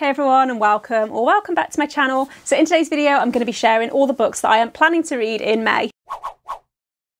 Hey everyone, and welcome back to my channel. So in today's video I'm going to be sharing all the books that I am planning to read in May.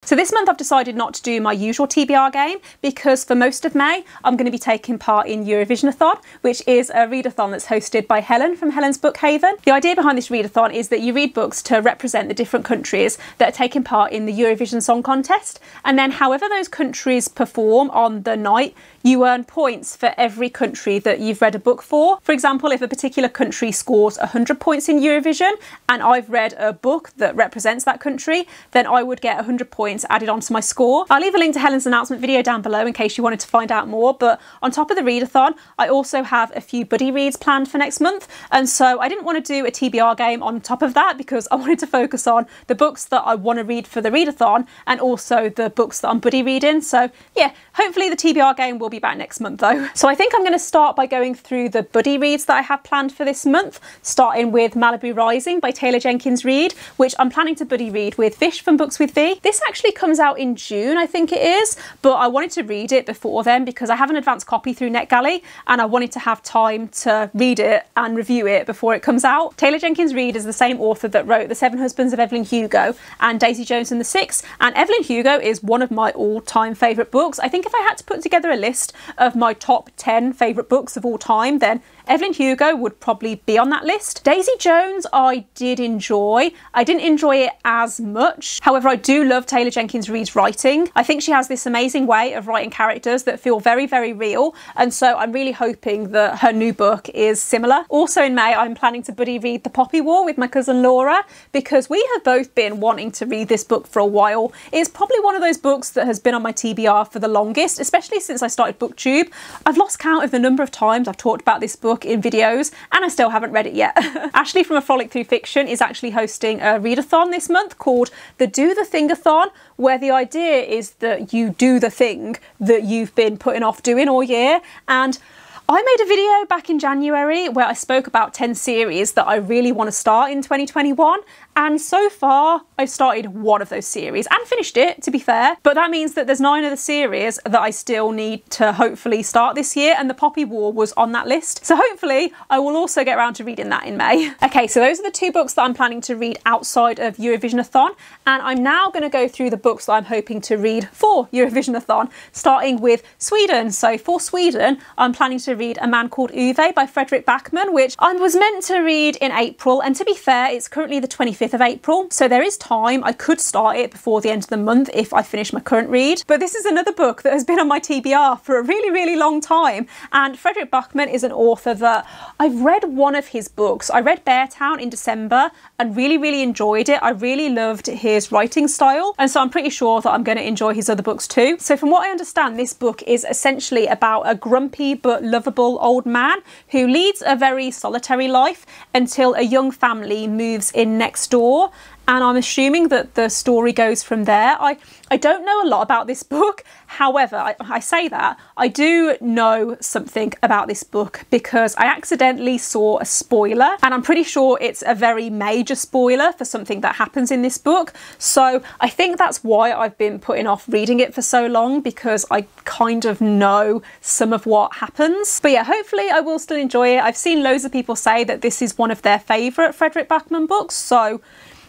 So this month I've decided not to do my usual TBR game because for most of May I'm going to be taking part in Eurovisionathon, which is a readathon that's hosted by Helen from Helen's Book Haven. The idea behind this readathon is that you read books to represent the different countries that are taking part in the Eurovision Song Contest, and then however those countries perform on the night, you earn points for every country that you've read a book for. For example, if a particular country scores 100 points in Eurovision and I've read a book that represents that country, then I would get 100 points added onto my score. I'll leave a link to Helen's announcement video down below in case you wanted to find out more, but on top of the readathon, I also have a few buddy reads planned for next month, and so I didn't want to do a TBR game on top of that because I wanted to focus on the books that I want to read for the readathon and also the books that I'm buddy reading. So yeah, hopefully the TBR game will be back next month though. So I think I'm going to start by going through the buddy reads that I have planned for this month, starting with Malibu Rising by Taylor Jenkins Reid, which I'm planning to buddy read with Vish from Books with V. This actually comes out in June, I think it is, but I wanted to read it before then because I have an advanced copy through NetGalley and I wanted to have time to read it and review it before it comes out. Taylor Jenkins Reid is the same author that wrote The Seven Husbands of Evelyn Hugo and Daisy Jones and the Six, and Evelyn Hugo is one of my all-time favourite books. I think if I had to put together a list of my top 10 favourite books of all time, then Evelyn Hugo would probably be on that list. Daisy Jones I did enjoy. I didn't enjoy it as much. However, I do love Taylor Jenkins Reid's writing. I think she has this amazing way of writing characters that feel very, very real, and so I'm really hoping that her new book is similar. Also in May, I'm planning to buddy read The Poppy War with my cousin Laura because we have both been wanting to read this book for a while. It's probably one of those books that has been on my TBR for the longest, especially since I started BookTube. I've lost count of the number of times I've talked about this book in videos and I still haven't read it yet. Ashley from A Frolic Through Fiction is actually hosting a readathon this month called the Do the Thing-a-thon, where the idea is that you do the thing that you've been putting off doing all year. And I made a video back in January where I spoke about 10 series that I really want to start in 2021, and so far I've started one of those series and finished it, to be fair, but that means that there's 9 other series that I still need to hopefully start this year, and The Poppy War was on that list, so hopefully I will also get around to reading that in May. Okay, so those are the 2 books that I'm planning to read outside of Eurovisionathon, and I'm now going to go through the books that I'm hoping to read for Eurovisionathon, starting with Sweden. So for Sweden, I'm planning to read A Man Called Uwe by Fredrik Backman, which I was meant to read in April, and to be fair, it's currently the 25th of April, so there is time. I could start it before the end of the month if I finish my current read, but this is another book that has been on my TBR for a really, really long time, and Fredrik Backman is an author that I've read one of his books. I read Beartown in December and really, really enjoyed it. I really loved his writing style, and so I'm pretty sure that I'm going to enjoy his other books too. So from what I understand, this book is essentially about a grumpy but lovable old man who leads a very solitary life until a young family moves in next door, and I'm assuming that the story goes from there. I don't know a lot about this book. However, I say that I do know something about this book because I accidentally saw a spoiler, and I'm pretty sure it's a very major spoiler for something that happens in this book. So I think that's why I've been putting off reading it for so long, because I kind of know some of what happens. But yeah, hopefully I will still enjoy it. I've seen loads of people say that this is one of their favourite Fredrik Backman books, so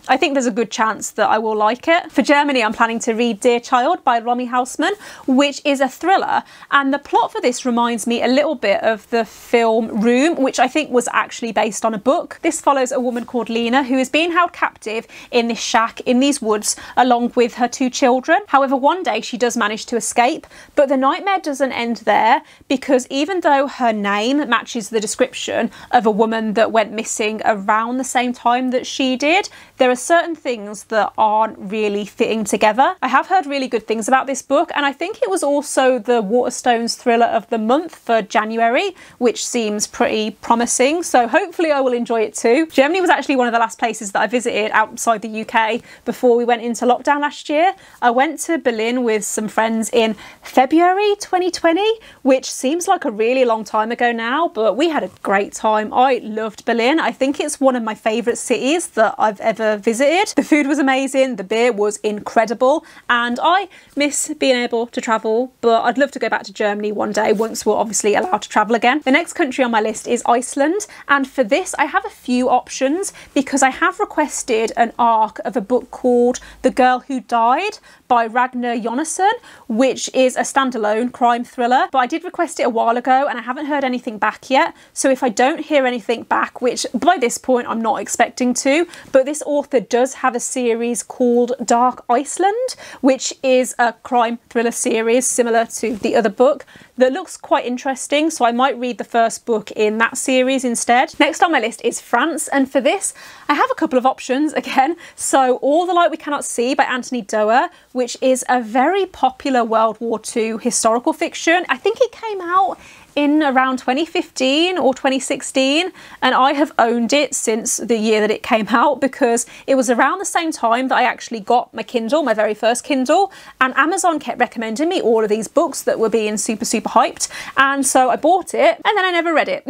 I think there's a good chance that I will like it. For Germany, I'm planning to read Dear Child by Romy Hausmann, which is a thriller, and the plot for this reminds me a little bit of the film Room, which I think was actually based on a book. This follows a woman called Lena who is being held captive in this shack in these woods along with her 2 children. However, one day she does manage to escape, but the nightmare doesn't end there, because even though her name matches the description of a woman that went missing around the same time that she did, there are certain things that aren't really fitting together. I have heard really good things about this book, and I think it was also the Waterstones thriller of the month for January, which seems pretty promising, so hopefully I will enjoy it too. Germany was actually one of the last places that I visited outside the UK before we went into lockdown last year. I went to Berlin with some friends in February 2020, which seems like a really long time ago now, but we had a great time. I loved Berlin. I think it's one of my favourite cities that I've ever visited. The food was amazing, the beer was incredible, and I miss being able to travel, but I'd love to go back to Germany one day once we're obviously allowed to travel again. The next country on my list is Iceland, and for this I have a few options because I have requested an ARC of a book called The Girl Who Died by Ragnar Jonasson, which is a standalone crime thriller, but I did request it a while ago and I haven't heard anything back yet. So if I don't hear anything back, which by this point I'm not expecting to, but this author does have a series called Dark Iceland, which is a crime thriller series similar to the other book that looks quite interesting, so I might read the first book in that series instead. Next on my list is France, and for this I have a couple of options again. So All the Light We Cannot See by Anthony Doerr, which is a very popular World War II historical fiction. I think it came out in around 2015 or 2016, and I have owned it since the year that it came out because it was around the same time that I actually got my Kindle, my very first Kindle, and Amazon kept recommending me all of these books that were being super hyped, and so I bought it and then I never read it.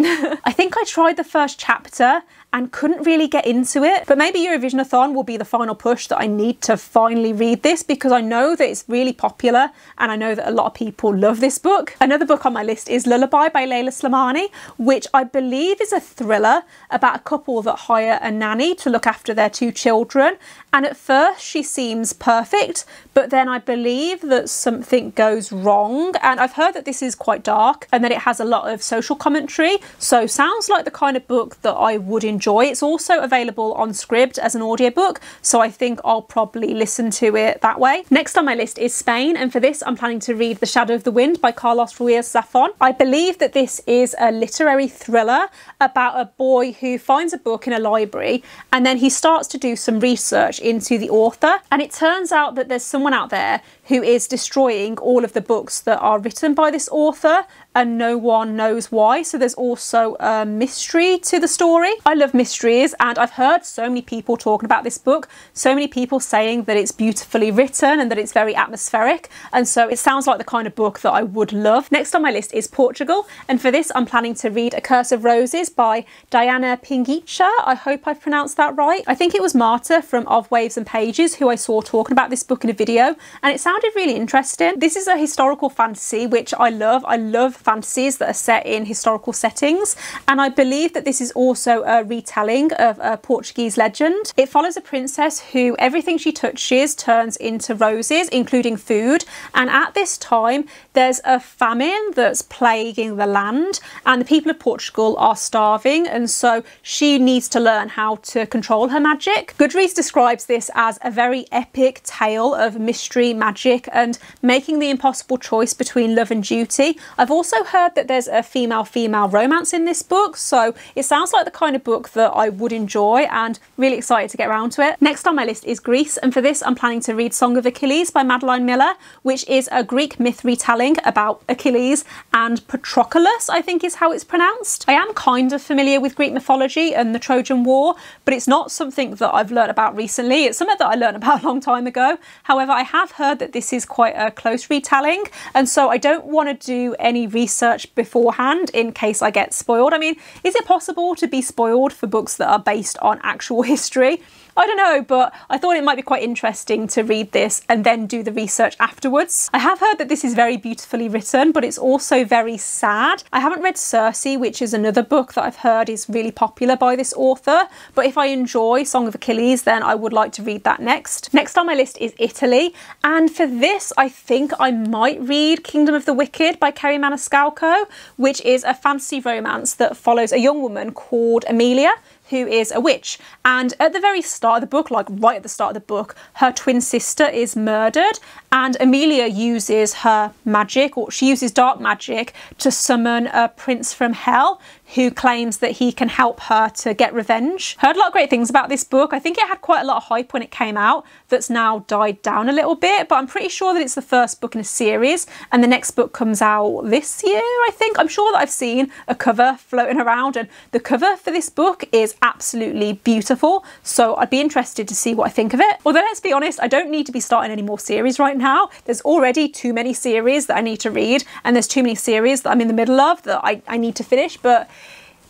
I think I tried the first chapter and couldn't really get into it, but maybe Eurovisionathon will be the final push that I need to finally read this because I know that it's really popular and I know that a lot of people love this book. Another book on my list is Lullaby by Leila Slimani, which I believe is a thriller about a couple that hire a nanny to look after their two children, and at first she seems perfect, but then I believe that something goes wrong, and I've heard that this is quite dark and that it has a lot of social commentary, so sounds like the kind of book that I would enjoy. It's also available on Scribd as an audiobook, so I think I'll probably listen to it that way. Next on my list is Spain, and for this I'm planning to read The Shadow of the Wind by Carlos Ruiz Zafón. I believe that this is a literary thriller about a boy who finds a book in a library and then he starts to do some research into the author, and it turns out that there's someone out there who is destroying all of the books that are written by this author and no one knows why. So there's also a mystery to the story. I love mysteries, and I've heard so many people talking about this book, so many people saying that it's beautifully written and that it's very atmospheric, and so it sounds like the kind of book that I would love. Next on my list is Portugal, and for this I'm planning to read A Curse of Roses by Diana Pinguicha. I hope I've pronounced that right. I think it was Marta from Of Waves and Pages who I saw talking about this book in a video, and it sounded really interesting. This is a historical fantasy, which I love. I love fantasies that are set in historical settings, and I believe that this is also a retelling of a Portuguese legend. It follows a princess who everything she touches turns into roses, including food, and at this time there's a famine that's plaguing the land and the people of Portugal are starving, and so she needs to learn how to control her magic. Goodreads describes this as a very epic tale of mystery, magic, and making the impossible choice between love and duty. I've also heard that there's a female-female romance in this book, so it sounds like the kind of book that I would enjoy, and really excited to get around to it. Next on my list is Greece, and for this I'm planning to read Song of Achilles by Madeline Miller, which is a Greek myth retelling about Achilles and Patroclus, I think is how it's pronounced. I am kind of familiar with Greek mythology and the Trojan War, but it's not something that I've learned about recently. It's something that I learned about a long time ago. However, I have heard that this is quite a close retelling, and so I don't want to do any research beforehand in case I get spoiled. I mean, is it possible to be spoiled for books that are based on actual history? I don't know, but I thought it might be quite interesting to read this and then do the research afterwards. I have heard that this is very beautifully written, but it's also very sad. I haven't read Circe, which is another book that I've heard is really popular by this author, but if I enjoy Song of Achilles, then I would like to read that next. Next on my list is Italy, and for this I think I might read Kingdom of the Wicked by Kerri Maniscalco, which is a fantasy romance that follows a young woman called Emilia, who is a witch, and at the very start of the book, like right at the start of the book, her twin sister is murdered, and Emilia uses her magic, or she uses dark magic, to summon a prince from hell who claims that he can help her to get revenge. Heard a lot of great things about this book. I think it had quite a lot of hype when it came out that's now died down a little bit, but I'm pretty sure that it's the first book in a series, and the next book comes out this year, I think. I'm sure that I've seen a cover floating around, and the cover for this book is absolutely beautiful, so I'd be interested to see what I think of it. Although let's be honest, I don't need to be starting any more series right now. There's already too many series that I need to read, and there's too many series that I'm in the middle of that I need to finish, but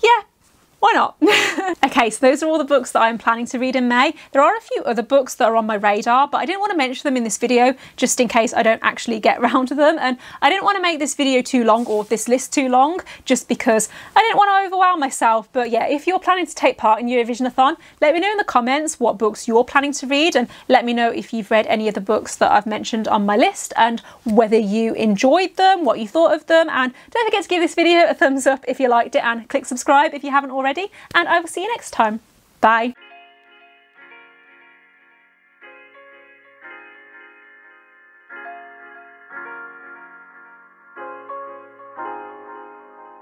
yeah, Why not? Okay, so those are all the books that I'm planning to read in May. There are a few other books that are on my radar, but I didn't want to mention them in this video just in case I don't actually get around to them. And I didn't want to make this video too long or this list too long just because I didn't want to overwhelm myself. But yeah, if you're planning to take part in Eurovisionathon, let me know in the comments what books you're planning to read, and let me know if you've read any of the books that I've mentioned on my list and whether you enjoyed them, what you thought of them. And don't forget to give this video a thumbs up if you liked it, and click subscribe if you haven't already. And I will see you next time. Bye.